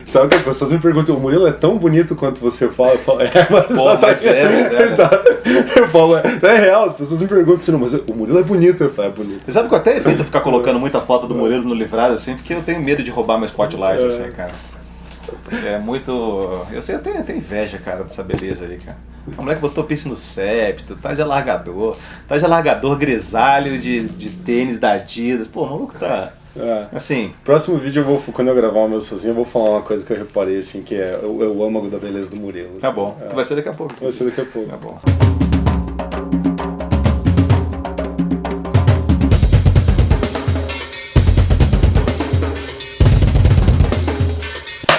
Sabe que as pessoas me perguntam, o Murilo é tão bonito quanto você fala? Eu falo, mas é. Eu falo, é real, as pessoas me perguntam assim, mas o Murilo é bonito. Eu falo, é bonito. Você sabe que eu até evito ficar colocando muita foto do Murilo no livrado, assim, porque eu tenho medo de roubar meu spotlight, assim, cara. É muito... Eu sei, eu tenho inveja, cara, dessa beleza aí, cara. A mulher que botou piercing no septo, tá de alargador grisalho de tênis da Adidas. Pô, o maluco tá... Assim... Próximo vídeo, quando eu gravar o meu sozinho, eu vou falar uma coisa que eu reparei, assim, que é o âmago da beleza do Murilo. Tá bom, que vai ser daqui a pouco. Vai ser daqui a pouco. Tá bom.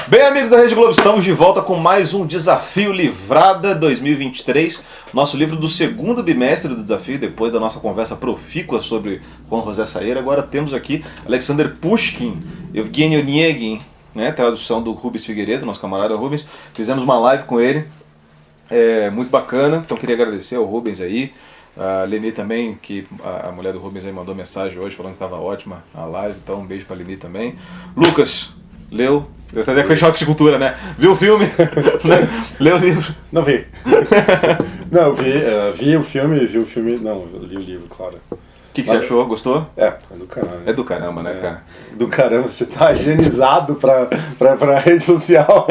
Bem, amigos da Rede Globo, estamos de volta com mais um Desafio Livrada 2023, nosso livro do segundo bimestre do desafio, depois da nossa conversa profícua sobre Juan José Saeiro. Agora temos aqui Alexander Pushkin, Evgeny Onegin, né, tradução do Rubens Figueiredo, nosso camarada Rubens. Fizemos uma live com ele, muito bacana, então queria agradecer ao Rubens aí. A Leni também, que a mulher do Rubens aí mandou mensagem hoje falando que estava ótima a live, então um beijo para a Leni também. Lucas, leu? Eu até com choque de cultura, né? Viu o filme? Leu o livro? Não vi. Não, eu vi o filme, não, eu li o livro, claro. O que você achou? Gostou? É do caramba. É do caramba, né, cara? Do caramba, você tá higienizado pra rede social.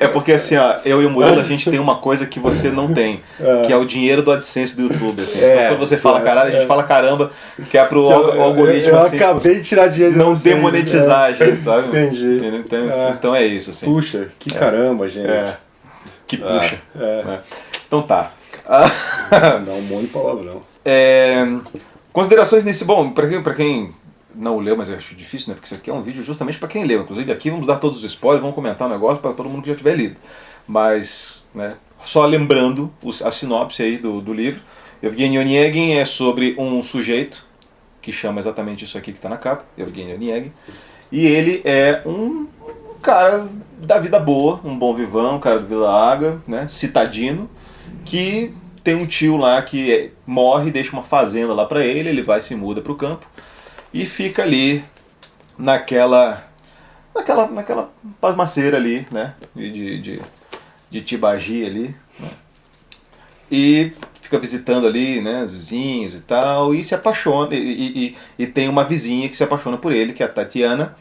É porque assim, ó, eu e o Murilo, a gente tem uma coisa que você não tem, que é o dinheiro do AdSense do YouTube, assim. Então quando você fala caralho, a gente fala caramba, que é pro algoritmo, eu assim. Eu acabei de tirar dinheiro de não vocês, demonetizar a gente, sabe? Entendi. Então é isso, assim. Puxa, que caramba, gente. Que puxa. Então tá. Dá um monte de palavrão. Considerações nesse... Bom, pra quem não leu, mas eu acho difícil, né? Porque isso aqui é um vídeo justamente para quem leu. Inclusive aqui vamos dar todos os spoilers, vamos comentar um negócio para todo mundo que já tiver lido. Mas, né, só lembrando a sinopse aí do livro. Evgeny Onegin é sobre um sujeito que chama exatamente isso aqui que está na capa, Evgeny Onegin. E ele é um cara da vida boa, um bom vivão, um cara da Vila Larga, né, citadino, que tem um tio lá que morre, deixa uma fazenda lá pra ele vai se muda pro campo e fica ali naquela pasmaceira ali, né, de Tibagi ali, né, e fica visitando ali, né, os vizinhos e tal, e se apaixona, e tem uma vizinha que se apaixona por ele, que é a Tatiana,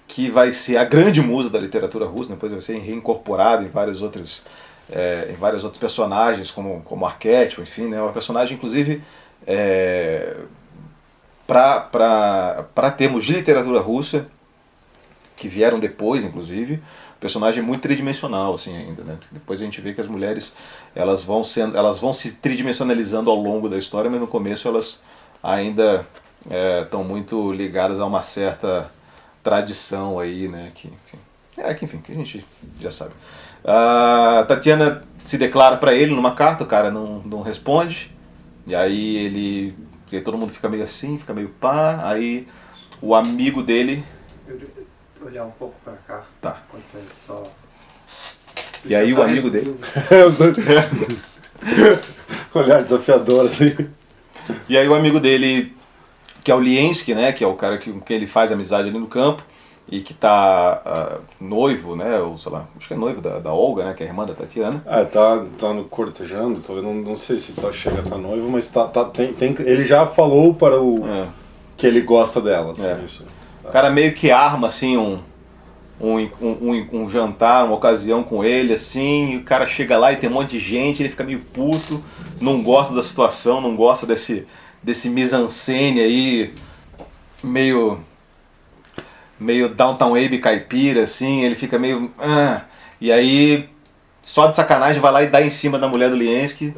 que vai ser a grande musa da literatura russa, depois vai ser reincorporada em vários outros personagens, como arquétipo, enfim, né? Uma personagem, inclusive, para termos de literatura russa, que vieram depois, inclusive, personagem muito tridimensional, assim, ainda, né? Depois a gente vê que as mulheres, elas vão se tridimensionalizando ao longo da história, mas no começo elas ainda estão muito ligadas a uma certa tradição aí, né? Que a gente já sabe. A Tatiana se declara pra ele numa carta, o cara não responde, e aí todo mundo fica meio assim, fica meio pá, aí o amigo dele... Olhar um pouco pra cá. Tá. Só... E aí o amigo dele... Os dois... Olhar desafiador, assim. E aí o amigo dele, que é o Liensky, né, que é o cara com quem ele faz amizade ali no campo, e que tá noivo, né, ou sei lá, acho que é noivo da Olga, né, que é a irmã da Tatiana. Tá no cortejando, talvez, não sei se chega a estar noivo, mas ele já falou para que ele gosta dela, assim, isso. O cara meio que arma, assim, um jantar, uma ocasião com ele, assim, e o cara chega lá e tem um monte de gente, ele fica meio puto, não gosta da situação, não gosta desse mise-en-scène aí, meio Downtown Abbey caipira, assim, ele fica meio... E aí, só de sacanagem, vai lá e dá em cima da mulher do Liensky.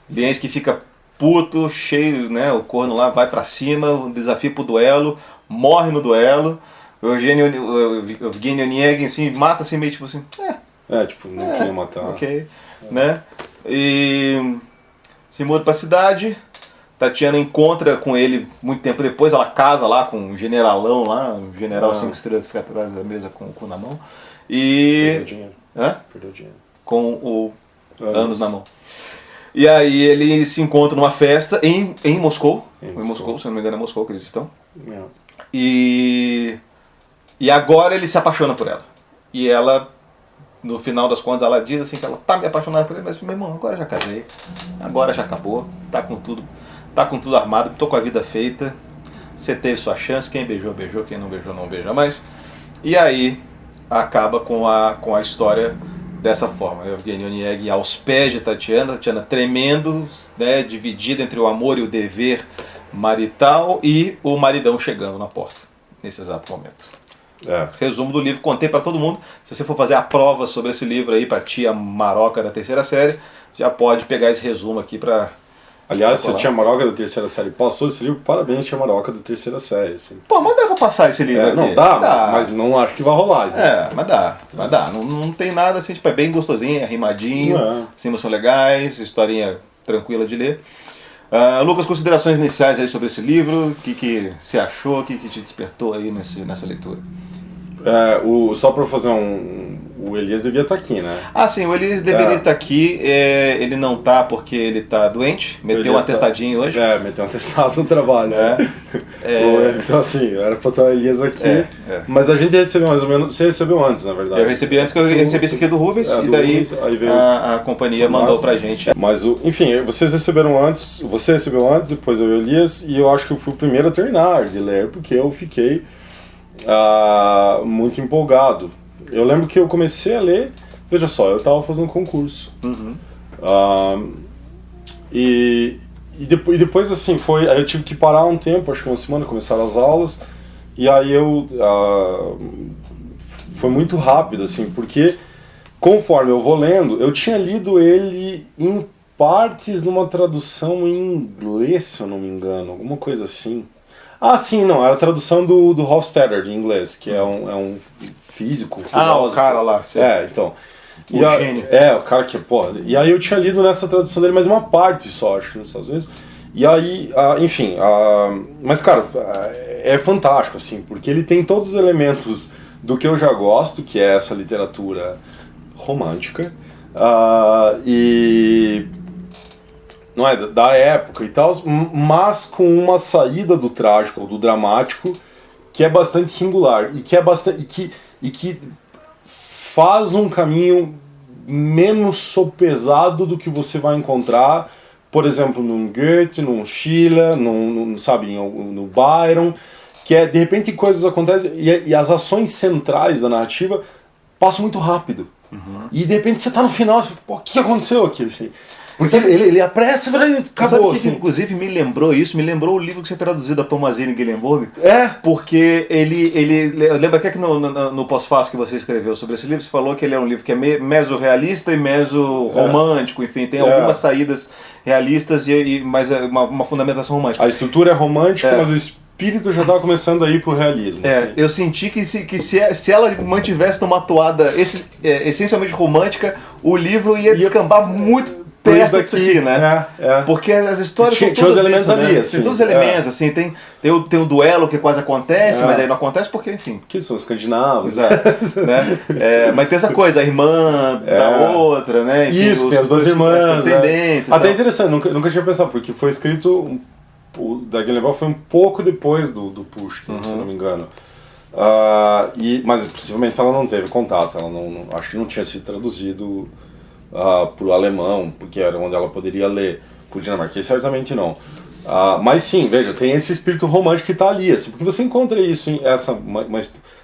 Liensky fica puto, cheio, né, o corno lá vai pra cima, o desafio pro duelo, morre no duelo. O Evgeny Onegin, assim, mata assim, meio tipo assim... não queria matar. Ok, né? E se muda pra cidade... Tatiana encontra com ele muito tempo depois, ela casa lá com um generalão lá, um general 5 estrelas que fica atrás da mesa com o cu na mão. E... Perdeu dinheiro. Perdeu dinheiro. Com o anos na mão. E aí ele se encontra numa festa em Moscou. Em Moscou, se eu não me engano é Moscou que eles estão. E agora ele se apaixona por ela. E ela, no final das contas, ela diz assim que ela tá me apaixonada por ele, mas meu irmão, agora já casei, agora já acabou, tá com tudo armado, tô com a vida feita, você teve sua chance, quem beijou, beijou, quem não beijou, não beija mais. E aí acaba com a história dessa forma. Evgeny Onegin aos pés de Tatiana tremendo, né, dividida entre o amor e o dever marital, e o maridão chegando na porta, nesse exato momento. Resumo do livro, contei para todo mundo. Se você for fazer a prova sobre esse livro aí para tia Maroca da terceira série, já pode pegar esse resumo aqui para... Aliás, se a tia Maroca da terceira série passou esse livro, parabéns, tia Maroca da terceira série. Assim. Pô, mas dá pra passar esse livro aqui? Não dá, mas não acho que vai rolar. Né? Mas dá. Não tem nada assim, tipo, é bem gostosinho, é rimadinho, as rimas são legais, historinha tranquila de ler. Lucas, considerações iniciais aí sobre esse livro, o que você achou, o que te despertou aí nessa leitura? Só para fazer o Elias devia estar aqui, né? Sim, o Elias deveria estar aqui, ele não tá porque ele tá doente, meteu um atestadinho hoje. Meteu um atestado no trabalho. Então assim, era para estar o Elias aqui, mas a gente recebeu mais ou menos, você recebeu antes, na verdade. Eu recebi antes, que eu recebi isso aqui do Rubens, e daí Rubens, aí veio a companhia mandou pra gente. Mas, enfim, vocês receberam antes, você recebeu antes, depois eu e o Elias, e eu acho que eu fui o primeiro a terminar de ler, porque eu fiquei muito empolgado. Eu lembro que eu comecei a ler, veja só, eu estava fazendo concurso. E depois assim, aí eu tive que parar um tempo, acho que uma semana, começaram as aulas, e aí foi muito rápido, assim, porque conforme eu vou lendo, eu tinha lido ele em partes numa tradução em inglês, se eu não me engano, alguma coisa assim. Sim, não, era a tradução do Hofstadter, de inglês, que é um físico, filósofo. O cara lá, sim. Então. O gênio. O cara que, e aí eu tinha lido nessa tradução dele mais uma parte só, acho que nos Estados Unidos. E aí, enfim, mas cara, é fantástico, assim, porque ele tem todos os elementos do que eu já gosto, que é essa literatura romântica, e... não é, da época e tal, mas com uma saída do trágico ou do dramático que é bastante singular e que é bastante e que faz um caminho menos sopesado do que você vai encontrar, por exemplo, num Goethe, num Schiller, no Byron, que de repente coisas acontecem e as ações centrais da narrativa passam muito rápido. E de repente você tá no final, você, o que aconteceu aqui, assim? Porque ele apressa e acabou. Sabe o que, assim. inclusive, me lembrou isso? Me lembrou o livro que você traduziu da Tomazine Guilenburg. Porque lembra que no pós-fácil que você escreveu sobre esse livro, você falou que ele é um livro que é meso-realista e meso-romântico, enfim, tem algumas saídas realistas mas uma fundamentação romântica. A estrutura é romântica, mas o espírito já estava começando a ir pro realismo. Assim. Eu senti que se ela mantivesse numa toada essencialmente romântica, o livro ia descambar muito perto disso aqui, né? Porque as histórias são todas os elementos isso, ali, né? assim. Tem todos os elementos, assim, tem o duelo que quase acontece, mas aí não acontece porque, enfim... Que são escandinavos. Exato. Né? Mas tem essa coisa, a irmã da outra, né? Enfim, isso, tem as duas irmãs. Pretendentes. Até interessante, nunca tinha pensado, porque foi escrito... O da Guilenburg foi um pouco depois do Pushkin, se não me engano. Mas possivelmente ela não teve contato, ela acho que não tinha sido traduzido para o alemão, porque era onde ela poderia ler. Para o dinamarquês certamente não. Mas sim, veja, tem esse espírito romântico que está ali, assim, porque você encontra isso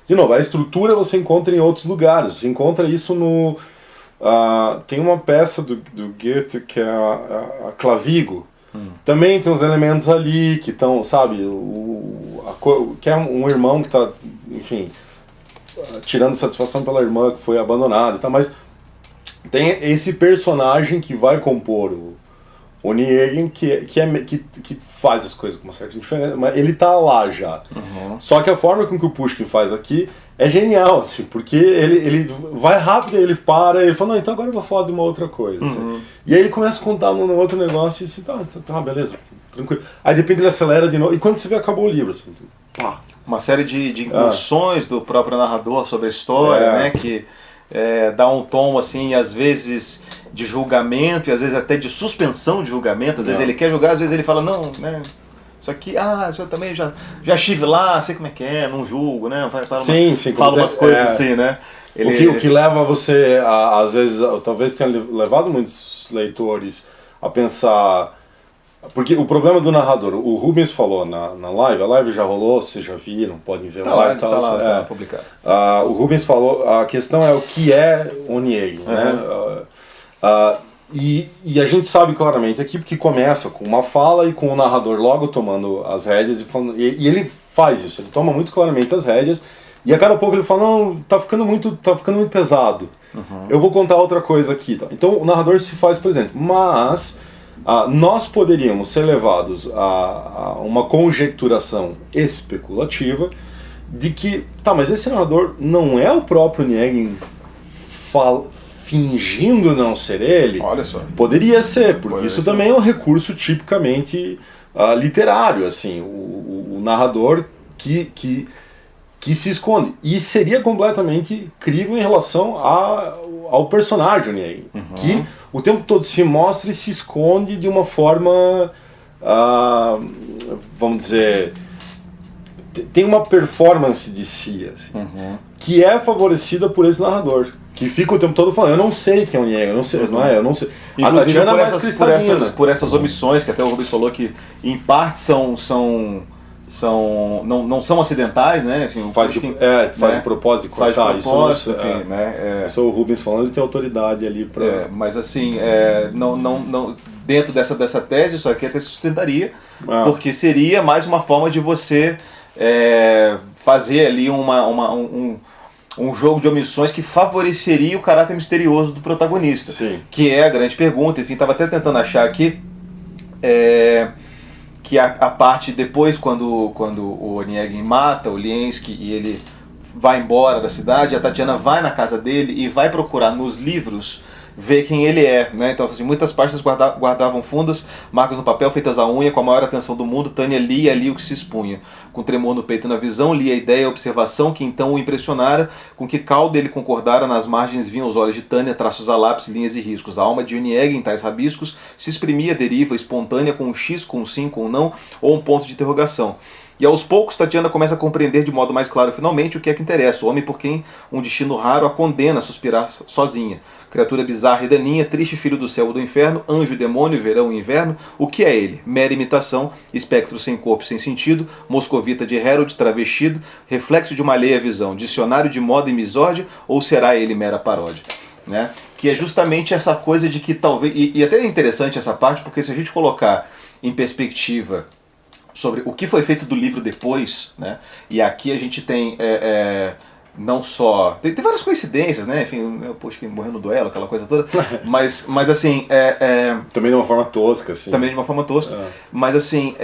de novo, a estrutura você encontra em outros lugares, você encontra isso no... tem uma peça do Goethe que é a Clavigo. Também tem uns elementos ali que estão, sabe, que é um irmão que está, enfim, tirando satisfação pela irmã que foi abandonada e tal, mas tem esse personagem que vai compor o Onegin que faz as coisas com uma certa diferença, mas ele tá lá já. Só que a forma com que o Pushkin faz aqui é genial, assim, porque ele vai rápido, ele para, ele fala, não, então agora eu vou falar de uma outra coisa. Assim. E aí ele começa a contar num outro negócio e assim, tá, beleza, tranquilo. Aí de repente ele acelera de novo, e quando você vê, acabou o livro, assim. Pá. Uma série de incursões do próprio narrador sobre a história, né, que dá um tom, assim, às vezes de julgamento, e às vezes até de suspensão de julgamento, às vezes ele quer julgar, às vezes ele fala, não, né... Isso aqui, isso eu também já estive lá, sei como é que é, não julgo, né? Fala umas coisas assim, né? Ele... O que leva você, às vezes, talvez tenha levado muitos leitores a pensar... Porque o problema do narrador, o Rubens falou na live, a live já rolou, vocês já viram, podem ver tá lá e tal. tal. Tá lá publicado. O Rubens falou, a questão é o que é Onegin, né? E a gente sabe claramente aqui, porque começa com uma fala e com o narrador logo tomando as rédeas e ele faz isso, ele toma muito claramente as rédeas e a cada pouco ele fala, não, tá ficando muito pesado, eu vou contar outra coisa aqui. Então o narrador se faz presente, mas nós poderíamos ser levados a uma conjecturação especulativa de que, mas esse narrador não é o próprio Onegin fingindo não ser ele. Olha só. Poderia ser, porque isso também é um recurso tipicamente literário, assim, o narrador que se esconde. E seria completamente crível em relação ao personagem Onegin, que o tempo todo se mostra e se esconde de uma forma, vamos dizer, tem uma performance de si, assim, que é favorecida por esse narrador. Que fica o tempo todo falando, eu não sei quem é o Onegin, eu não sei, eu não sei. A Tatiana por essas omissões, que até o Rubens falou que em parte não são acidentais, né? Assim, faz de propósito de cortar isso. Enfim, né? Sou o Rubens falando, ele tem autoridade ali para... mas assim, não, dentro dessa tese, isso aqui até sustentaria, porque seria mais uma forma de você fazer ali um jogo de omissões que favoreceria o caráter misterioso do protagonista. Sim. Que é a grande pergunta. Enfim, estava até tentando achar aqui que a parte depois, quando o Onegin mata o Liensky e ele vai embora da cidade, a Tatiana vai na casa dele e vai procurar nos livros ver quem ele é, né? Então, assim, muitas páginas guardavam fundas, marcas no papel feitas à unha, com a maior atenção do mundo. Tânia lia ali o que se expunha. Com tremor no peito e na visão, lia a ideia e a observação que então o impressionara, com que caldo ele concordara. Nas margens vinham os olhos de Tânia, traços a lápis, linhas e riscos. A alma de Onegin em tais rabiscos se exprimia deriva espontânea, com um X, com um sim, com um não, ou um ponto de interrogação. E aos poucos, Tatiana começa a compreender de modo mais claro finalmente o que é que interessa, o homem por quem um destino raro a condena a suspirar sozinha. Criatura bizarra e daninha, triste filho do céu ou do inferno, anjo e demônio, verão e inverno, o que é ele? Mera imitação, espectro sem corpo e sem sentido, moscovita de Harold travestido, reflexo de uma alheia visão, dicionário de moda e misórdia, ou será ele mera paródia? Né? Que é justamente essa coisa de que talvez... E até é interessante essa parte, porque se a gente colocar em perspectiva sobre o que foi feito do livro depois, né? E aqui a gente tem não só... Tem várias coincidências, né? Enfim, o Pushkin morreu no duelo, aquela coisa toda, mas assim... Também de uma forma tosca, assim. Também de uma forma tosca. Mas assim,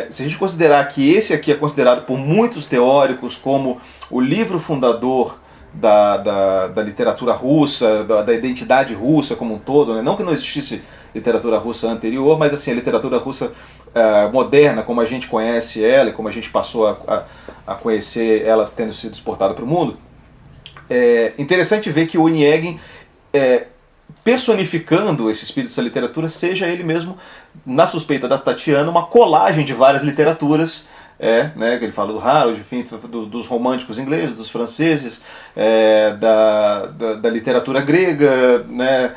se a gente considerar que esse aqui é considerado por muitos teóricos como o livro fundador da literatura russa, da identidade russa como um todo, né? Não que não existisse literatura russa anterior, mas assim, a literatura russa moderna, como a gente conhece ela e como a gente passou a conhecer ela tendo sido exportada para o mundo, é interessante ver que o Onegin, personificando esse espírito dessa literatura, seja ele mesmo, na suspeita da Tatiana, uma colagem de várias literaturas, né, que ele fala do Harold, enfim, dos românticos ingleses, dos franceses, da literatura grega, né,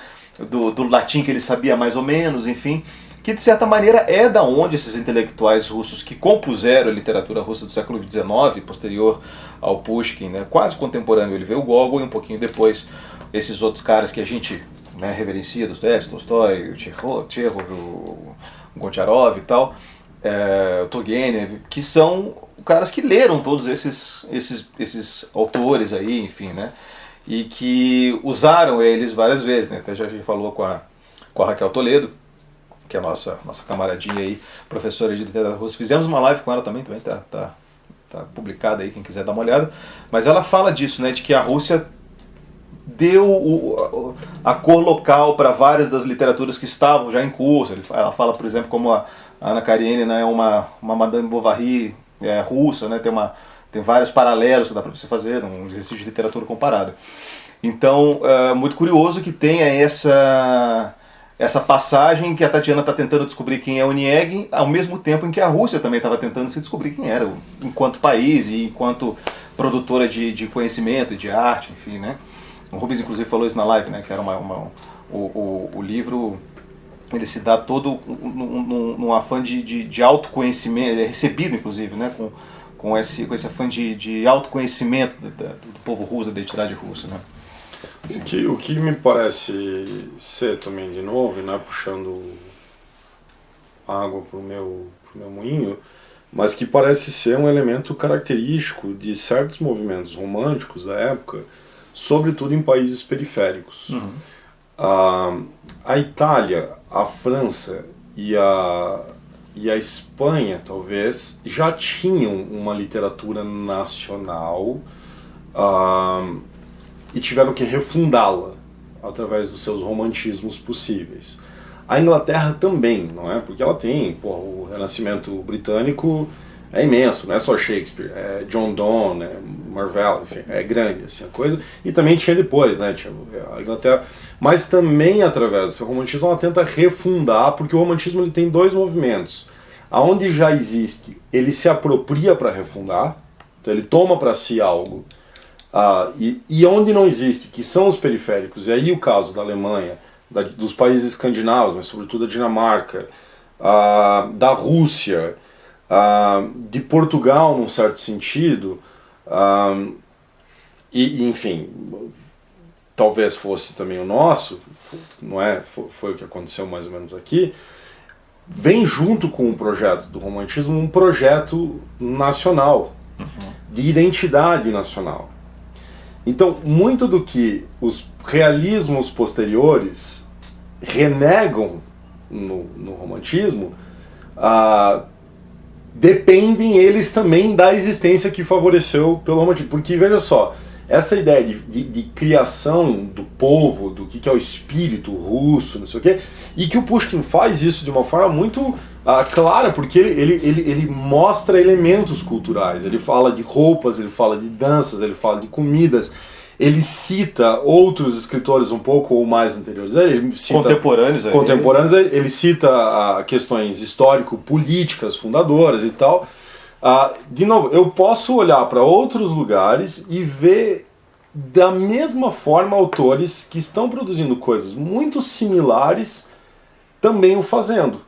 do latim que ele sabia mais ou menos, enfim, que de certa maneira é da onde esses intelectuais russos que compuseram a literatura russa do século XIX, posterior ao Pushkin, né, quase contemporâneo, ele veio o Gogol e um pouquinho depois esses outros caras que a gente, né, reverencia, Dostoiévski, Tolstói, o Tchekhov, o Goncharov e tal, o Turgenev, que são caras que leram todos esses autores aí, enfim, né, e que usaram eles várias vezes, né, até já a gente falou com a Raquel Toledo, que é a nossa camaradinha aí, professora de literatura russa. Fizemos uma live com ela também tá publicada aí, quem quiser dar uma olhada. Mas ela fala disso, né, de que a Rússia deu a cor local para várias das literaturas que estavam já em curso. Ela fala, por exemplo, como a Anna Karenina é uma Madame Bovary russa, né, tem vários paralelos que dá para você fazer, um exercício de literatura comparada. Então, muito curioso que tenha essa passagem que a Tatiana está tentando descobrir quem é o Onegin, ao mesmo tempo em que a Rússia também estava tentando se descobrir quem era, enquanto país e enquanto produtora de conhecimento, de arte, enfim, né? O Rubens, inclusive, falou isso na live, né? Que era o livro, ele se dá todo num afã de autoconhecimento, ele é recebido, inclusive, né? Com esse afã de autoconhecimento do povo russo, da identidade russa, né? O que me parece ser também, de novo, né, puxando água pro meu moinho, mas que parece ser um elemento característico de certos movimentos românticos da época, sobretudo em países periféricos. Uhum. A Itália, a França e a Espanha, talvez, já tinham uma literatura nacional e tiveram que refundá-la através dos seus romantismos possíveis. A Inglaterra também, não é? Porque ela tem, o Renascimento britânico é imenso, não é só Shakespeare, é John Donne, é Marvell, enfim, é grande assim, a coisa. E também tinha depois, né? Tinha a Inglaterra, mas também através do seu romantismo ela tenta refundar, porque o romantismo ele tem dois movimentos. Aonde já existe, ele se apropria para refundar, então ele toma para si algo. E onde não existe, que são os periféricos, e aí o caso da Alemanha, dos países escandinavos, mas sobretudo da Dinamarca, da Rússia, de Portugal num certo sentido, e enfim, talvez fosse também o nosso, não é? Foi o que aconteceu mais ou menos aqui. Vem junto com o projeto do romantismo um projeto nacional, de identidade nacional. Então, muito do que os realismos posteriores renegam no romantismo, dependem eles também da existência que favoreceu pelo romantismo. Porque, veja só, essa ideia de criação do povo, do que é o espírito russo, não sei o quê, e que o Pushkin faz isso de uma forma muito clara, porque ele mostra elementos culturais, ele fala de roupas, ele fala de danças, ele fala de comidas, ele cita outros escritores um pouco ou mais anteriores, ele cita contemporâneos, ele cita questões histórico-políticas fundadoras e tal. De novo, eu posso olhar para outros lugares e ver da mesma forma autores que estão produzindo coisas muito similares também o fazendo.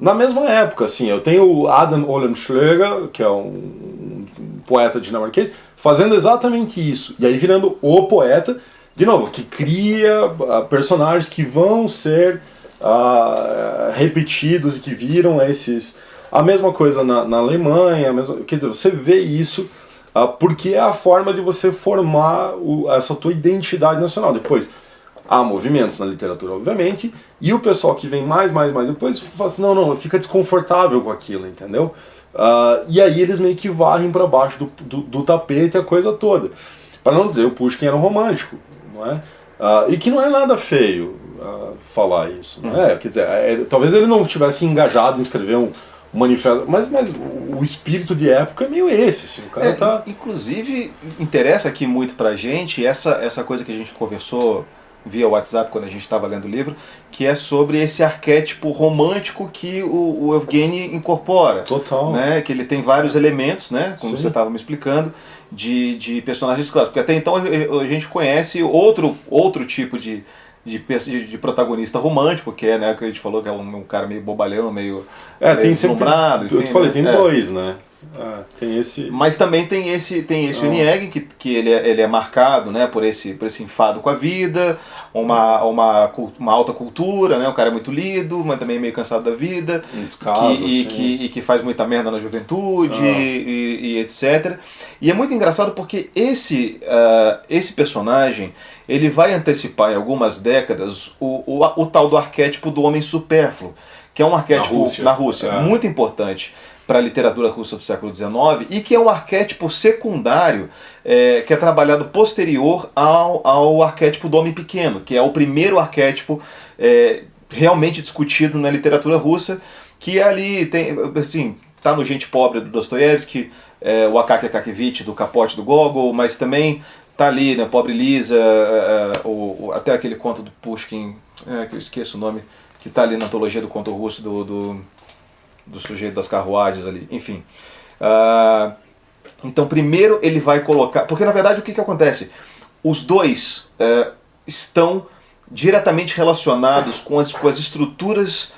Na mesma época, assim, eu tenho o Adam Oehlenschläger, que é um poeta dinamarquês, fazendo exatamente isso. E aí virando o poeta, de novo, que cria personagens que vão ser repetidos e que viram esses... A mesma coisa na Alemanha, quer dizer, você vê isso porque é a forma de você formar essa tua identidade nacional. Depois, há movimentos na literatura, obviamente, e o pessoal que vem mais depois fala assim, não, fica desconfortável com aquilo, entendeu? E aí eles meio que varrem para baixo do tapete a coisa toda. Para não dizer, o Pushkin era um romântico, não é? E que não é nada feio falar isso, não é? Quer dizer, talvez ele não tivesse engajado em escrever um manifesto, mas o espírito de época é meio esse, assim, o cara tá... Inclusive, interessa aqui muito pra gente essa coisa que a gente conversou via WhatsApp quando a gente estava lendo o livro, que é sobre esse arquétipo romântico que o Evgeny incorpora. Total. Né? Que ele tem vários elementos, né? Como Sim. você estava me explicando, de personagens clássicos. Porque até então a gente conhece outro tipo de protagonista romântico, que é, né, que a gente falou que é um cara meio bobalhão, meio deslumbrado. Eu te falei, tem dois, né? Tem esse... Mas também tem esse Onegin, que ele é marcado, né, por esse enfado com a vida, uma alta cultura, né, o cara é muito lido, mas também meio cansado da vida, que faz muita merda na juventude e etc. E é muito engraçado porque esse personagem ele vai antecipar em algumas décadas o tal do arquétipo do homem supérfluo, que é um arquétipo na Rússia muito importante para a literatura russa do século XIX e que é um arquétipo secundário que é trabalhado posterior ao arquétipo do homem pequeno, que é o primeiro arquétipo realmente discutido na literatura russa, que ali tem, assim, tá no Gente Pobre do Dostoiévski, o Akaky Akakevich do Capote do Gogol, mas também tá ali, né, Pobre Lisa, até aquele conto do Pushkin, que eu esqueço o nome, que tá ali na antologia do conto russo do sujeito das carruagens ali, enfim. Então primeiro ele vai colocar, porque na verdade o que acontece? os dois estão diretamente relacionados com as estruturas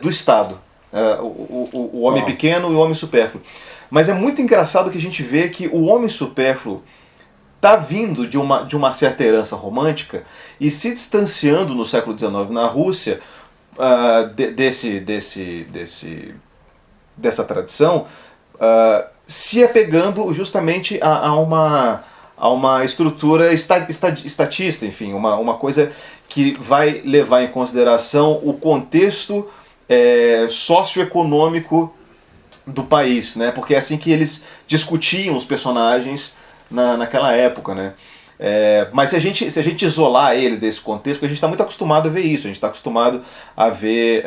do Estado. O homem pequeno e o homem supérfluo. Mas é muito engraçado que a gente vê que o homem supérfluo está vindo de uma certa herança romântica e se distanciando no século XIX na Rússia dessa tradição, se apegando justamente a uma estrutura estatista, enfim, uma coisa que vai levar em consideração o contexto socioeconômico do país, né? Porque é assim que eles discutiam os personagens naquela época, né? Mas se a gente isolar ele desse contexto, porque a gente está muito acostumado a ver isso, a gente está acostumado a ver,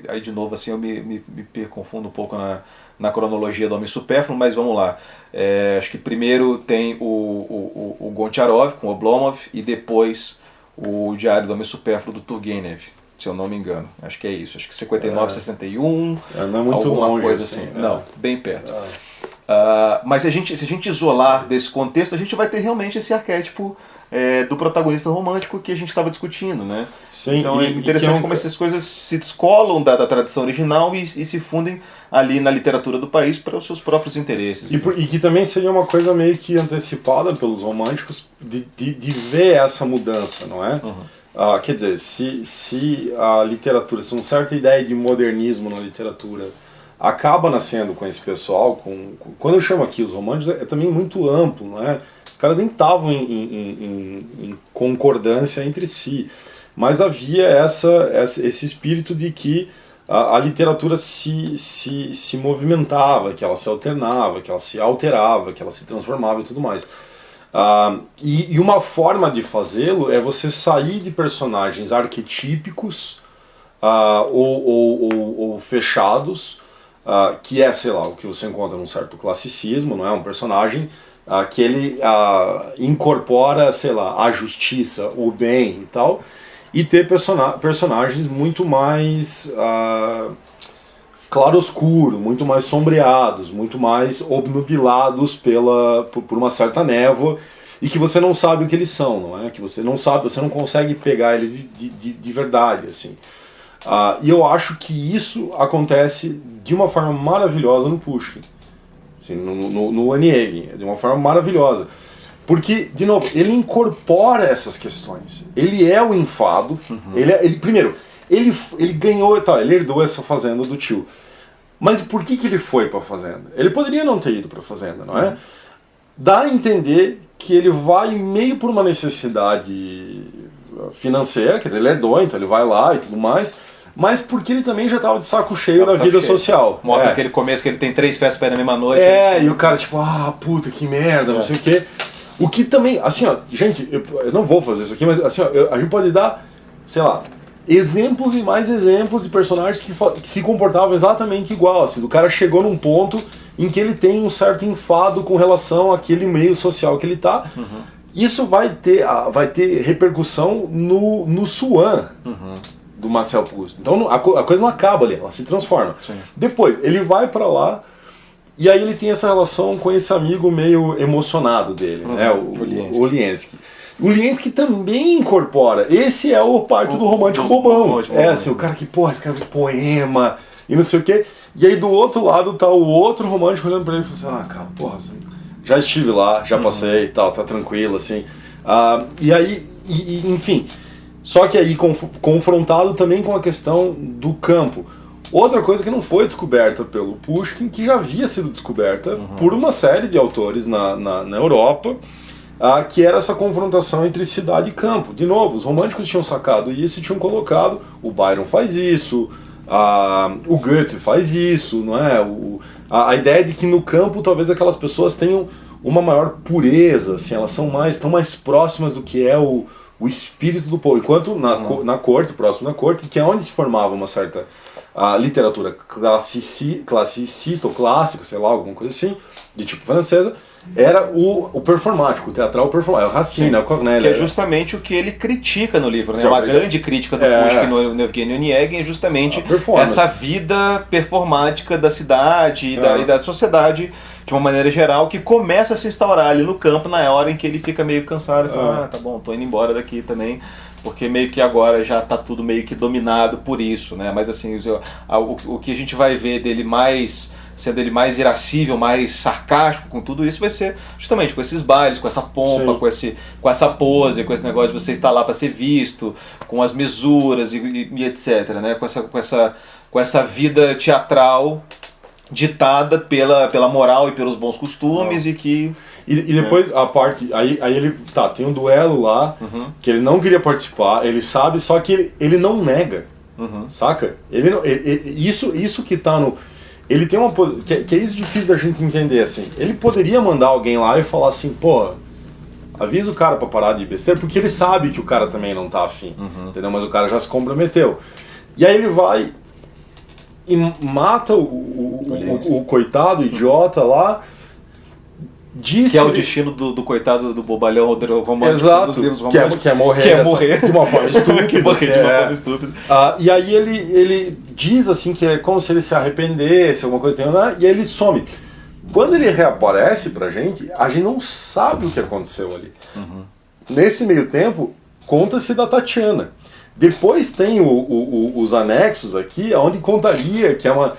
aí de novo assim eu me confundo um pouco na cronologia do Homem Supérfluo, mas vamos lá. Acho que primeiro tem o Goncharov com Oblomov e depois o Diário do Homem Supérfluo do Turgenev, se eu não me engano. Acho que é isso. Acho que 59, 61. Não é muito alguma longe, coisa assim. Não, bem perto. Mas se a gente isolar desse contexto, a gente vai ter realmente esse arquétipo do protagonista romântico que a gente estava discutindo, né? Sim, então é interessante como essas coisas se descolam da tradição original e se fundem ali na literatura do país para os seus próprios interesses. E que também seria uma coisa meio que antecipada pelos românticos de ver essa mudança, não é? Quer dizer, se a literatura, se uma certa ideia de modernismo na literatura acaba nascendo com esse pessoal, quando eu chamo aqui os românticos, é também muito amplo, não é? Os caras nem estavam em concordância entre si, mas havia esse espírito de que a literatura se movimentava, que ela se alternava, que ela se alterava, que ela se transformava e tudo mais. E uma forma de fazê-lo é você sair de personagens arquetípicos ou fechados, que é, sei lá, o que você encontra num certo classicismo, não é? Um personagem que ele incorpora, sei lá, a justiça, o bem e tal, e ter personagens muito mais claroscuro, muito mais sombreados, muito mais obnubilados por uma certa névoa, e que você não sabe o que eles são, não é? Que você não sabe, você não consegue pegar eles de verdade, assim. E eu acho que isso acontece de uma forma maravilhosa no Pushkin, assim, no Onegin, de uma forma maravilhosa. Porque, de novo, ele incorpora essas questões. Ele é o enfado. Primeiro, ele ganhou, ele herdou essa fazenda do tio. Mas por que ele foi para a fazenda? Ele poderia não ter ido para a fazenda, não é? Dá a entender que ele vai meio por uma necessidade financeira, quer dizer, ele herdou, então ele vai lá e tudo mais, mas porque ele também já estava de saco cheio da vida social. Mostra aquele começo que ele tem 3 festas para ir na mesma noite. E o cara tipo, puta que merda, não sei o quê. O que também, assim, ó, gente, eu não vou fazer isso aqui, mas assim, ó, a gente pode dar, sei lá, exemplos e mais exemplos de personagens que se comportavam exatamente igual, assim, do cara chegou num ponto em que ele tem um certo enfado com relação àquele meio social que ele tá. Isso vai ter repercussão no Swan do Marcel Proust. Então a coisa não acaba ali, ela se transforma. Sim. Depois, ele vai para lá e aí ele tem essa relação com esse amigo meio emocionado dele, né? O Liensky. O Liensky também incorpora. Esse é o parte do romântico bobão. Assim, o cara que, escreve poema e não sei o quê. E aí do outro lado tá o outro romântico olhando pra ele e falando assim, cara, assim, já estive lá, já passei e tal, tá tranquilo, assim. E aí, enfim. Só que aí confrontado também com a questão do campo. Outra coisa que não foi descoberta pelo Pushkin, que já havia sido descoberta por uma série de autores na Europa, que era essa confrontação entre cidade e campo. De novo, os românticos tinham sacado isso e tinham colocado, o Byron faz isso, o Goethe faz isso, não é? A ideia de que no campo talvez aquelas pessoas tenham uma maior pureza, assim, elas estão mais próximas do que é o espírito do povo, enquanto na corte, próximo da corte, que é onde se formava uma certa literatura classicista ou clássica, sei lá, alguma coisa assim, de tipo francesa, era o performático, o teatral performático, o Racine, né, o Corneille. Que é justamente o que ele critica no livro, né? Uma grande crítica do Pushkin no Evgeny Onegin é justamente essa vida performática da cidade e da sociedade de uma maneira geral, que começa a se instaurar ali no campo na hora em que ele fica meio cansado e fala, tá bom, tô indo embora daqui também, porque meio que agora já tá tudo meio que dominado por isso, né? Mas assim, o que a gente vai ver dele sendo ele mais irascível, mais sarcástico com tudo isso, vai ser justamente com esses bailes, com essa pompa, com essa pose, com esse negócio de você estar lá para ser visto, com as mesuras e etc, né? Com essa vida teatral ditada pela moral e pelos bons costumes E depois a parte, aí ele, tem um duelo lá, que ele não queria participar, ele sabe, só que ele não nega, saca? Ele não, isso que tá no... Ele tem uma posição, que é isso difícil da gente entender, assim. Ele poderia mandar alguém lá e falar assim, pô, avisa o cara pra parar de besteira, porque ele sabe que o cara também não tá afim, entendeu? Mas o cara já se comprometeu. E aí ele vai e mata o coitado, o idiota lá, diz que é o destino do coitado do bobalhão romântico. Exato, dos livros românticos. Que é morrer de uma forma estúpida. Que morrer de uma forma estúpida. E aí ele diz assim que é como se ele se arrependesse, alguma coisa, e aí ele some. Quando ele reaparece pra gente, a gente não sabe o que aconteceu ali. Nesse meio tempo, conta-se da Tatiana. Depois tem os anexos aqui, onde contaria que é uma...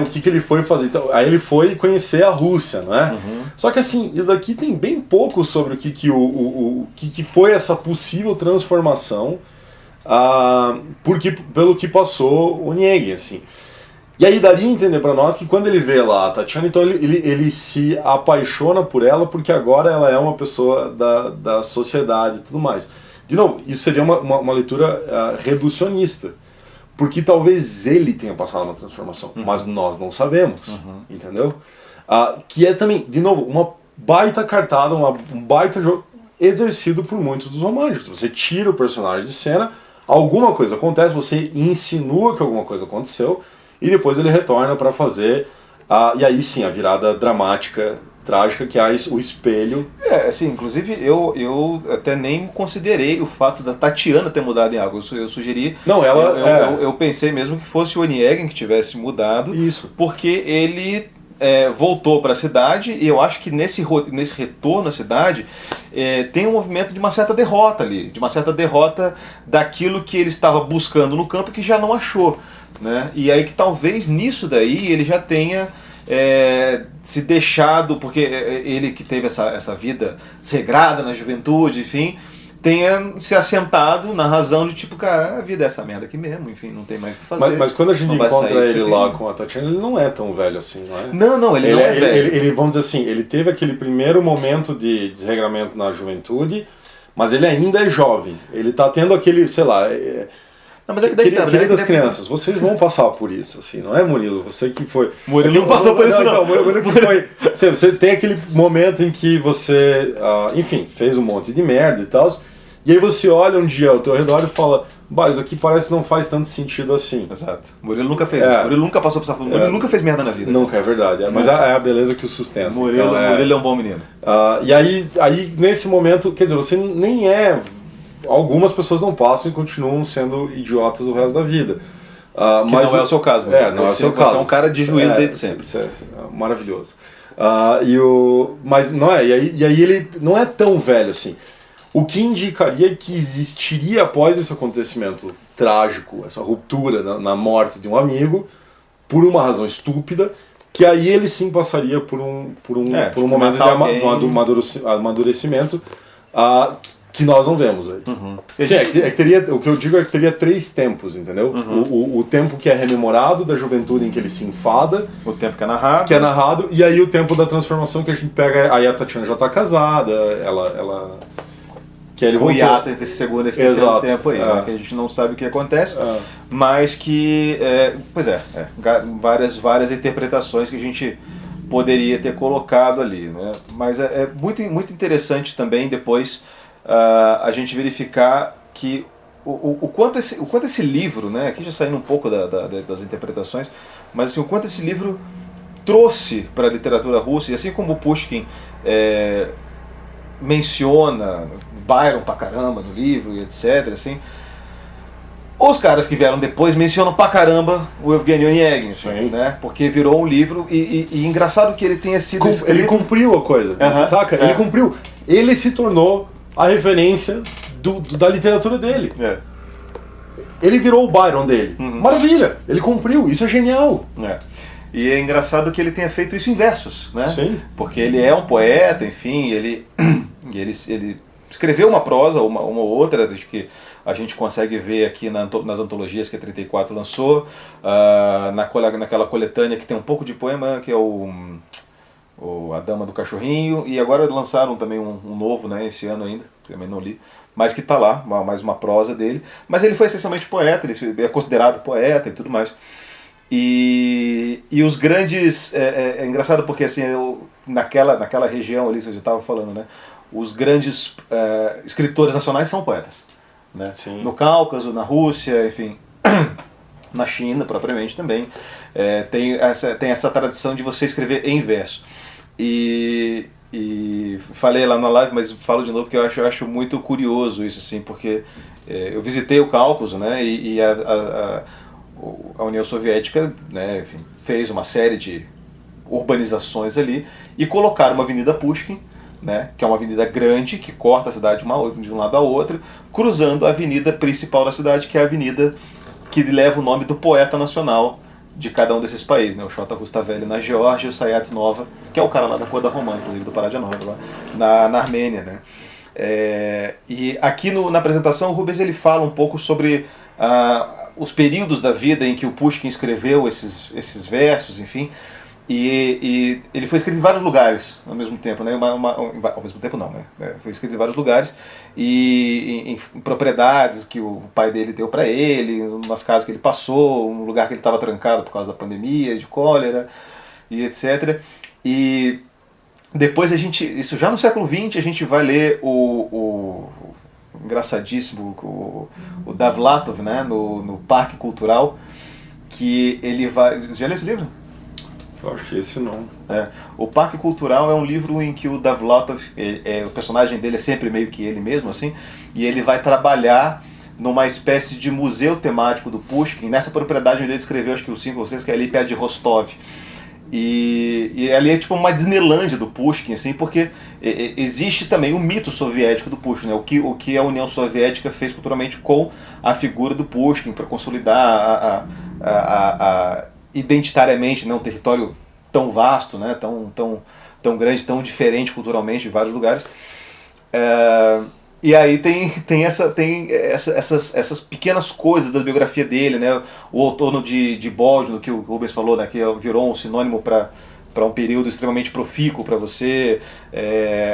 o que ele foi fazer? Então, aí ele foi conhecer a Rússia, não é? Só que assim, isso daqui tem bem pouco sobre o que foi essa possível transformação pelo que passou o Onegin, assim. E aí daria a entender para nós que quando ele vê lá a Tatiana, então ele se apaixona por ela porque agora ela é uma pessoa da sociedade e tudo mais. De novo, isso seria uma leitura reducionista. Porque talvez ele tenha passado uma transformação, mas nós não sabemos, entendeu? Que é também, de novo, uma baita cartada, um baita jogo exercido por muitos dos românticos. Você tira o personagem de cena, alguma coisa acontece, você insinua que alguma coisa aconteceu, e depois ele retorna para fazer, e aí sim, a virada dramática, trágica, que é o espelho. Assim, inclusive eu até nem considerei o fato da Tatiana ter mudado em algo. Eu sugeri. Não, eu pensei mesmo que fosse o Onegin que tivesse mudado. Isso. Porque ele voltou para a cidade, e eu acho que nesse retorno à cidade tem um movimento de uma certa derrota ali, de uma certa derrota daquilo que ele estava buscando no campo que já não achou, né? E aí que talvez nisso daí ele já tenha se deixado, porque ele que teve essa vida sagrada na juventude, enfim, tenha se assentado na razão de tipo, cara, a vida é essa merda aqui mesmo, enfim, não tem mais o que fazer. Mas quando a gente encontra ele lá com a Tatiana, ele não é tão velho assim, não é? Não, ele não é velho. Ele, vamos dizer assim, ele teve aquele primeiro momento de desregramento na juventude, mas ele ainda é jovem. Ele tá tendo aquele, sei lá... Não, mas é que daí queridas crianças, vocês vão passar por isso, assim, não é, Murilo? Você que foi... Murilo não passou por isso, não. Murilo que foi... Você tem aquele momento em que você, enfim, fez um monte de merda e tal, e aí você olha um dia ao teu redor e fala, isso aqui parece que não faz tanto sentido assim. Exato. Murilo nunca fez isso. Murilo nunca passou por essa... Murilo nunca fez merda na vida. Nunca, é verdade. Mas é a beleza que o sustenta. Murilo é um bom menino. E aí, nesse momento, quer dizer, você nem é... Algumas pessoas não passam e continuam sendo idiotas o resto da vida. Mas não é o seu caso. Não é o seu caso. Você é um cara de juízo desde sempre. Isso é maravilhoso. Mas não é, e aí ele não é tão velho assim. O que indicaria que existiria após esse acontecimento trágico, essa ruptura na morte de um amigo, por uma razão estúpida, que aí ele sim passaria por um momento de amadurecimento que nós não vemos aí. O que eu digo é que teria 3 tempos, entendeu? O tempo que é rememorado da juventude em que ele se enfada. O tempo que é narrado. E aí o tempo da transformação que a gente pega. Aí a Tatiana já está casada, ela que ele o hiato entre esse segundo e esse terceiro tempo aí, né? Que a gente não sabe o que acontece, mas que, várias interpretações que a gente poderia ter colocado ali, né? Mas é muito, muito interessante também depois a gente verificar que o quanto esse livro, né, aqui já saindo um pouco das interpretações, mas assim, o quanto esse livro trouxe para a literatura russa, e assim como o Pushkin menciona Byron pra caramba no livro e etc, assim, Os caras que vieram depois mencionam pra caramba o Evgeny Onegin, Sim. né? Porque virou um livro e engraçado que ele tenha sido escrito... Ele cumpriu a coisa, saca? Ele cumpriu. Ele se tornou a referência da literatura dele. É. Ele virou o Byron dele. Maravilha! Ele cumpriu, isso é genial. É. E é engraçado que ele tenha feito isso em versos, né? Sim. Porque ele é um poeta, enfim, ele escreveu uma prosa, uma ou outra, desde que a gente consegue ver aqui nas antologias que a 34 lançou, naquela coletânea que tem um pouco de poema, que é A Dama do Cachorrinho, e agora lançaram também um novo, né, esse ano ainda, também não li, mas que está lá, mais uma prosa dele. Mas ele foi essencialmente poeta, ele é considerado poeta e tudo mais. E os grandes... É engraçado porque assim, naquela região ali, você já estava falando, né, os grandes escritores nacionais são poetas. Né? Sim. No Cáucaso, na Rússia, enfim, na China propriamente também, tem essa tradição de você escrever em verso. E falei lá na live, mas falo de novo porque eu acho muito curioso isso, assim, porque eu visitei o Cáucaso, né, e a União Soviética, né, enfim, fez uma série de urbanizações ali e colocaram uma Avenida Pushkin, né, que é uma avenida grande que corta a cidade de um lado a outro, cruzando a avenida principal da cidade, que é a avenida que leva o nome do poeta nacional de cada um desses países, né, o Shota Rustaveli na Geórgia e o Sayat-Nova, que é o cara lá da Coda Romana, inclusive do Paradia Nova, lá na Armênia, né. E aqui na apresentação o Rubens ele fala um pouco sobre os períodos da vida em que o Pushkin escreveu esses versos, enfim. E ele foi escrito em vários lugares ao mesmo tempo, né? Ao mesmo tempo não, né? Foi escrito em vários lugares e em propriedades que o pai dele deu para ele, nas casas que ele passou, um lugar que ele estava trancado por causa da pandemia, de cólera e etc. E depois isso já no século XX, a gente vai ler o engraçadíssimo o Davlatov, né? No Parque Cultural, que ele vai... Já leu esse livro? Eu acho que esse não. O Parque Cultural é um livro em que o Davlatov, o personagem dele é sempre meio que ele mesmo, assim, e ele vai trabalhar numa espécie de museu temático do Pushkin. Nessa propriedade onde ele escreveu, acho que os 5 ou 6, que é ali perto de Rostov. E ali é tipo uma Disneylândia do Pushkin, assim, porque existe também o mito soviético do Pushkin, né? O que a União Soviética fez culturalmente com a figura do Pushkin para consolidar identitariamente, né, um território tão vasto, né, tão grande, tão diferente culturalmente de vários lugares. E aí tem essas pequenas coisas da biografia dele, né, o outono de Bodno, que o Rubens falou, né, que virou um sinônimo para um período extremamente profícuo para você,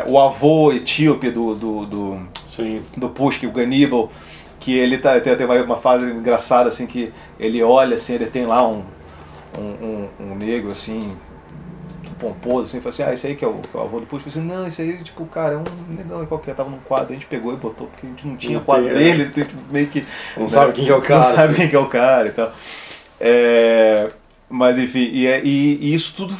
o avô etíope do Pushkin, o Ganibal, que ele tem uma fase engraçada, assim, que ele olha, assim, ele tem lá um negro, assim, pomposo, assim, fala assim, esse aí que é o avô do Pushkin. Eu falei assim, não, esse aí, tipo, cara, é um negão qualquer, tava num quadro, a gente pegou e botou, porque a gente não tinha quadro dele, tipo, meio que... Não sabe quem é o cara. Não sabe quem é o cara e tal. Mas, enfim, e isso tudo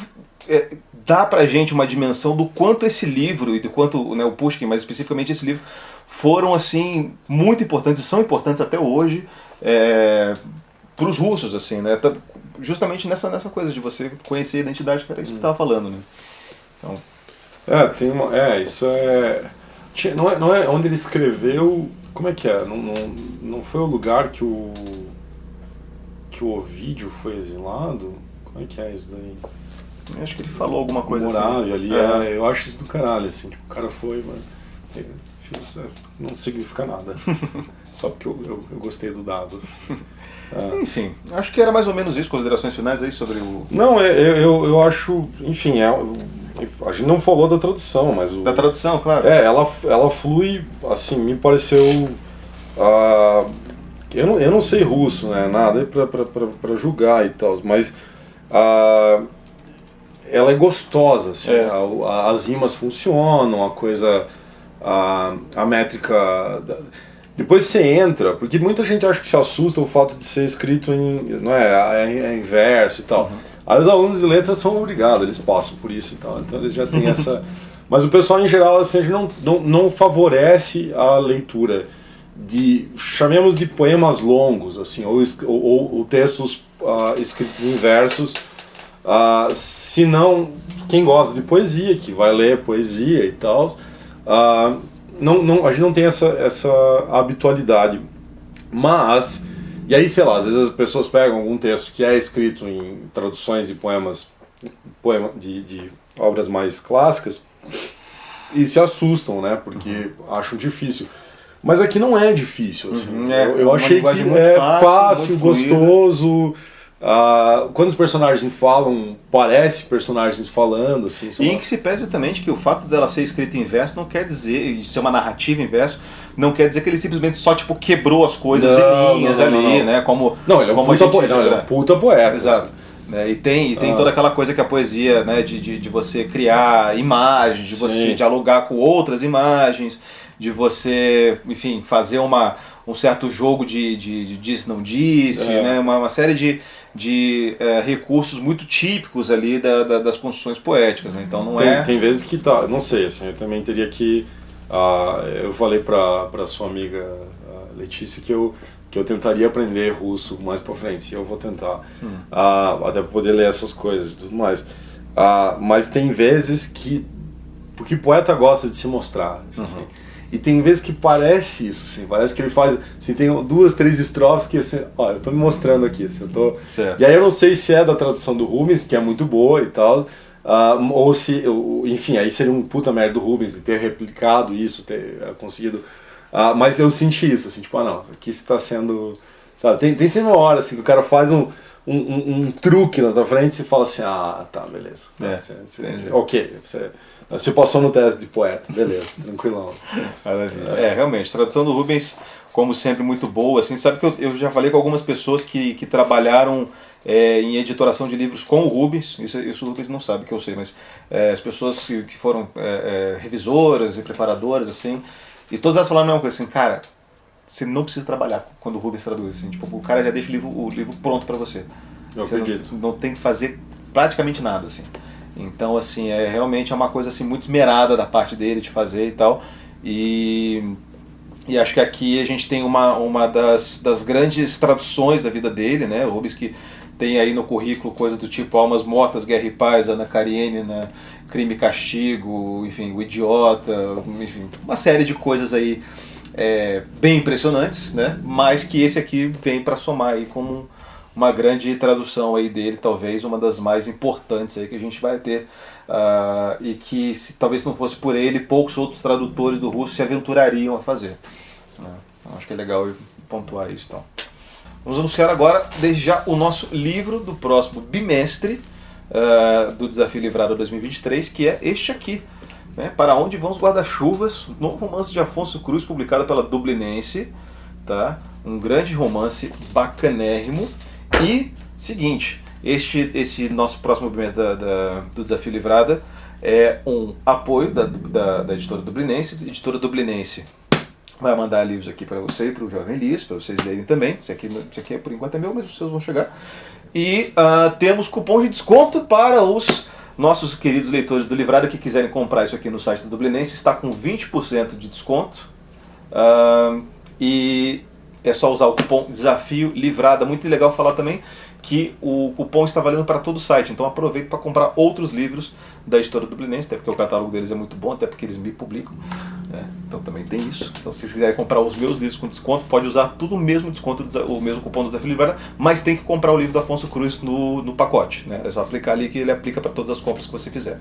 dá pra gente uma dimensão do quanto esse livro, e do quanto, né, o Pushkin, mas especificamente esse livro, foram, assim, muito importantes, e são importantes até hoje, para os russos, assim, né? Justamente nessa coisa de você conhecer a identidade, que era isso que você estava falando, né? Então... isso é... Não é onde ele escreveu... Como é que é? Não foi o lugar que o Ovídio foi exilado? Como é que é isso daí? Eu acho que ele falou alguma coisa Moravia assim. Ali, eu acho isso do caralho, assim, tipo, o cara foi, mano... Enfim, não significa nada. Só porque eu gostei do Davos. Enfim, acho que era mais ou menos isso, considerações finais aí sobre o... Não, eu acho, enfim, a gente não falou da tradução, mas... Da tradução, claro. Ela flui, assim, me pareceu... eu não sei russo, né, nada pra julgar e tal, mas ela é gostosa, assim, as rimas funcionam, a coisa, a métrica... Depois você entra, porque muita gente acha que se assusta o fato de ser escrito em verso e tal. Uhum. Aí os alunos de letras são obrigados, eles passam por isso e tal, então eles já têm essa... Mas o pessoal em geral, assim, não favorece a leitura. chamemos de poemas longos, assim, ou textos escritos em versos. Se não, quem gosta de poesia, que vai ler poesia e tal, a gente não tem essa habitualidade. Mas, e aí, sei lá, às vezes as pessoas pegam algum texto que é escrito em traduções de de obras mais clássicas e se assustam, né? Porque acham difícil. Mas aqui não é difícil, assim. Eu achei que é fácil, gostoso. Quando os personagens falam, parece personagens falando, assim. E em que se pese também de que o fato dela ser escrita em verso não quer dizer, de ser uma narrativa em verso, não quer dizer que ele simplesmente só tipo quebrou as coisas em linhas ali, né? Ele é um puta poeta. Exato. E tem toda aquela coisa que a poesia, né, de você criar imagens, de você dialogar com outras imagens, de você, enfim, fazer um certo jogo de disse, não disse, né, uma série de recursos muito típicos ali das construções poéticas, né? Então tem vezes que não sei, assim, eu também teria que eu falei para sua amiga Letícia que eu tentaria aprender russo mais pra frente, e eu vou tentar, até pra poder ler essas coisas e tudo mais. Mas tem vezes que, porque poeta gosta de se mostrar, assim, e tem vezes que parece isso, assim, parece que ele faz, assim, tem 2, 3 estrofes que, assim, eu tô me mostrando aqui, assim, e aí eu não sei se é da tradução do Rubens, que é muito boa e tal, ou se, enfim, aí seria um puta merda do Rubens de ter replicado isso, ter conseguido. Mas eu senti isso, assim, tipo, não, aqui está sendo, sabe, tem sempre uma hora, assim, que o cara faz um truque na tua frente e você fala assim, tá, beleza, ok, você passou no teste de poeta, beleza, tranquilão. Maravilha. Realmente, a tradução do Rubens, como sempre, muito boa, assim, sabe que eu já falei com algumas pessoas que trabalharam em editoração de livros com o Rubens, isso o Rubens não sabe que eu sei, mas as pessoas que foram revisoras e preparadoras, assim, e todas elas falaram a mesma coisa, assim, cara, você não precisa trabalhar quando o Rubens traduz, assim, tipo, o cara já deixa o livro pronto para você. Você não tem que fazer praticamente nada, assim. Então, assim, realmente é uma coisa assim, muito esmerada da parte dele de fazer e tal. E acho que aqui a gente tem uma das grandes traduções da vida dele, né? O Rubens que tem aí no currículo coisas do tipo Almas Mortas, Guerra e Paz, Ana Karenina, Crime e Castigo, enfim, O Idiota, enfim, uma série de coisas aí bem impressionantes, né? Mas que esse aqui vem para somar aí como uma grande tradução aí dele, talvez uma das mais importantes aí que a gente vai ter, e que talvez não fosse por ele, poucos outros tradutores do russo se aventurariam a fazer. Então, acho que é legal pontuar isso. Então. Vamos anunciar agora, desde já, o nosso livro do próximo bimestre do Desafio Livrado 2023, que é este aqui, né? Para Onde Vão os Guarda-Chuvas, novo romance de Afonso Cruz, publicado pela Dublinense, tá? Um grande romance bacanérrimo. E, seguinte, esse nosso próximo bimestre do Desafio Livrada é um apoio da editora Dublinense. A editora Dublinense vai mandar livros aqui para você e para o Jovem Liz, para vocês lerem também. Esse aqui por enquanto é meu, mas os seus vão chegar. E temos cupom de desconto para os nossos queridos leitores do Livrado que quiserem comprar isso aqui no site da Dublinense. Está com 20% de desconto. E é só usar o cupom Desafio Livrada. Muito legal falar também que o cupom está valendo para todo o site, então aproveite para comprar outros livros da editora Dublinense, até porque o catálogo deles é muito bom, até porque eles me publicam, né? Então também tem isso. Então se vocês quiserem comprar os meus livros com desconto, pode usar tudo o mesmo desconto, o mesmo cupom do Desafio Livrada, mas tem que comprar o livro do Afonso Cruz no pacote, né? É só aplicar ali que ele aplica para todas as compras que você fizer,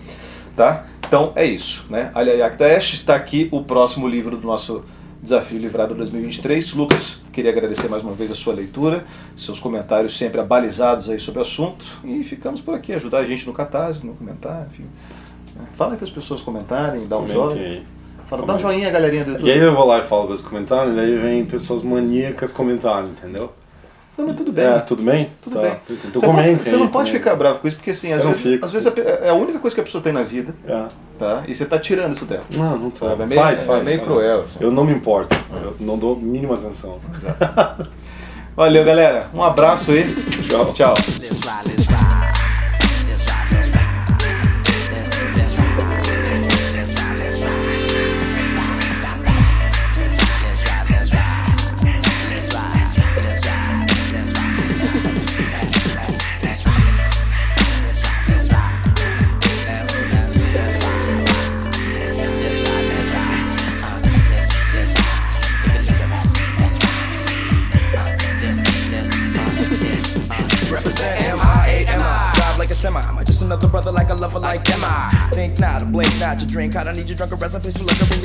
tá? Então é isso, né? Aliayak Daesh, está aqui o próximo livro do nosso Desafio Livrado 2023. Lucas, queria agradecer mais uma vez a sua leitura, seus comentários sempre abalizados aí sobre o assunto, e ficamos por aqui, ajudar a gente no Catarse, no comentário, enfim. Fala para as pessoas comentarem, dá um joinha. Fala, dá um joinha, galerinha do YouTube. E aí eu vou lá e falo para eles comentarem, e daí vem pessoas maníacas comentarem, entendeu? Não, mas tudo bem. Tudo bem? Tudo bem. Então comentem. Você não pode ficar bravo com isso, porque assim, às vezes é a única coisa que a pessoa tem na vida, tá? E você tá tirando isso dela. Não tá. É meio cruel. Assim. Eu não me importo, eu não dou mínima atenção. Exato. Valeu, galera. Um abraço aí. Tchau. Let's ride. represent M-I-A-M-I. Drive like a semi, am I just another brother like a lover like am I? Think not, blink not, to drink, I don't need you drunk or rest, I place you like a ring.